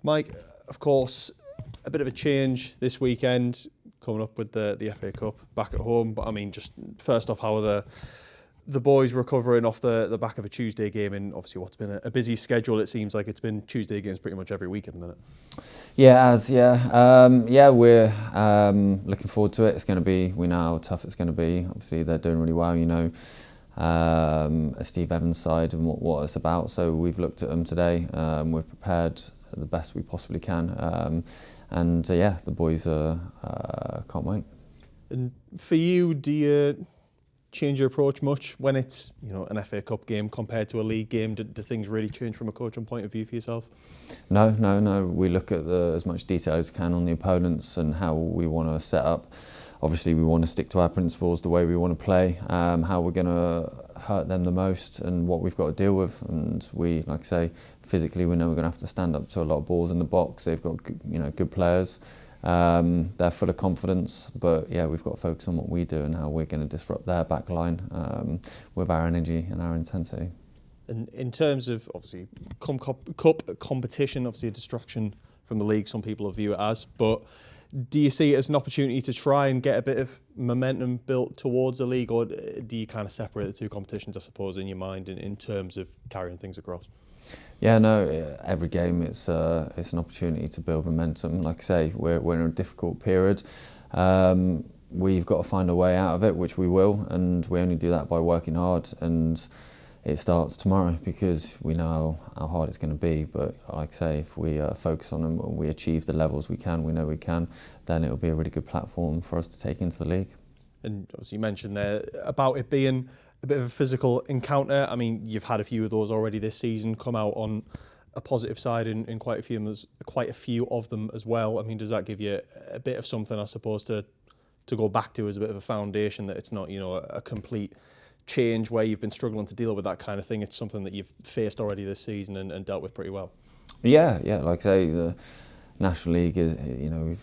Mike, of course, a bit of a change this weekend coming up with the FA Cup back at home. But I mean, just first off, how are the boys recovering off the back of a Tuesday game in obviously what's been a busy schedule? It seems like it's been Tuesday games pretty much every week at the minute. We're looking forward to it. It's going to be, we know how tough it's going to be. Obviously, they're doing really well, a Steve Evans side and what it's about. So we've looked at them today. We've prepared the best we possibly can. The boys can't wait. And for you, do you change your approach much when it's an FA Cup game compared to a league game? Do things really change from a coaching point of view for yourself? No. We look at as much detail as we can on the opponents and how we want to set up. Obviously, we want to stick to our principles, the way we want to play, how we're going to hurt them the most and what we've got to deal with. And we, like I say, physically we know we're going to have to stand up to a lot of balls in the box. They've got good players. They're full of confidence, but we've got to focus on what we do and how we're going to disrupt their back line with our energy and our intensity. And in terms of, obviously, cup competition, obviously a distraction from the league, some people view it as, but do you see it as an opportunity to try and get a bit of momentum built towards the league, or do you kind of separate the two competitions, I suppose, in your mind in terms of carrying things across? Every game it's an opportunity to build momentum. Like I say, we're in a difficult period. We've got to find a way out of it, which we will, and we only do that by working hard. And it starts tomorrow because we know how hard it's going to be. But like I say, if we focus on them and we achieve the levels we know we can, then it'll be a really good platform for us to take into the league. And obviously you mentioned there about it being a bit of a physical encounter. I mean, you've had a few of those already this season, come out on a positive side in quite a few of them as well. I mean, does that give you a bit of something, I suppose, to go back to as a bit of a foundation, that it's not, a complete change where you've been struggling to deal with that kind of thing? It's something that you've faced already this season and dealt with pretty well. Yeah, like I say, the National League is,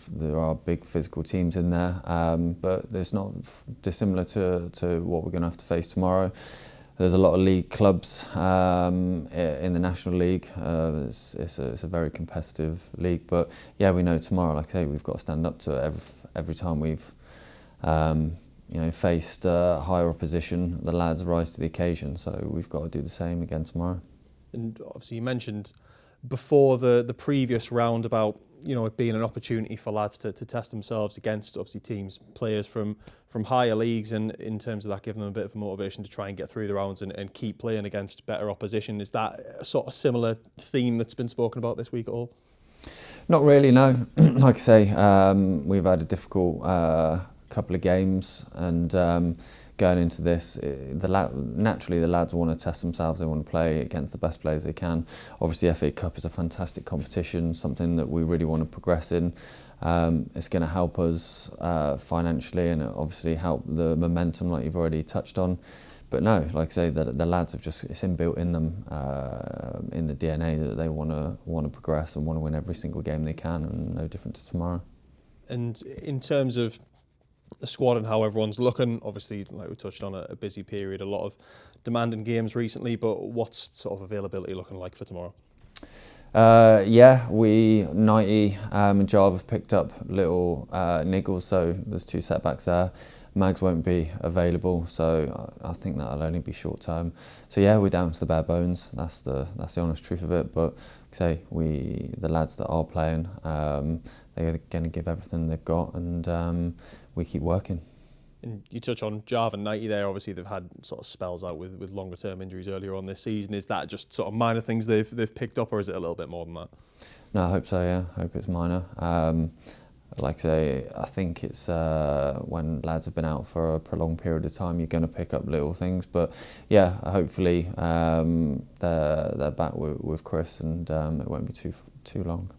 there are big physical teams in there, but it's not dissimilar to what we're going to have to face tomorrow. There's a lot of league clubs in the National League. It's a very competitive league, but we know tomorrow, like I say, we've got to stand up to it. Every time we've faced higher opposition, the lads rise to the occasion, so we've got to do the same again tomorrow. And obviously you mentioned before the previous round about it being an opportunity for lads to test themselves against obviously players from higher leagues, and in terms of that giving them a bit of a motivation to try and get through the rounds and keep playing against better opposition. Is that a sort of similar theme that's been spoken about this week at all? Not really, no. Like I say, we've had a difficult couple of games, and going into this, naturally the lads want to test themselves. They want to play against the best players they can. Obviously, FA Cup is a fantastic competition, something that we really want to progress in. It's going to help us financially, and obviously help the momentum, like you've already touched on. But no, like I say, the lads have it's inbuilt in them, in the DNA, that they want to progress and want to win every single game they can, and no different to tomorrow. And in terms of the squad and how everyone's looking, obviously, like we touched on, a busy period, a lot of demanding games recently, but what's sort of availability looking like for tomorrow? Nighty and Java have picked up little niggles, so there's 2 setbacks there. Mags won't be available, so I think that'll only be short term. So we're down to the bare bones. That's the honest truth of it. But say the lads that are playing, they're going to give everything they've got, and we keep working. And you touch on Java and Nighty there. Obviously, they've had sort of spells out with longer term injuries earlier on this season. Is that just sort of minor things they've picked up, or is it a little bit more than that? No, I hope so. I hope it's minor. Like I say, I think it's when lads have been out for a prolonged period of time, you're going to pick up little things. But hopefully they're back with Chris, and it won't be too long.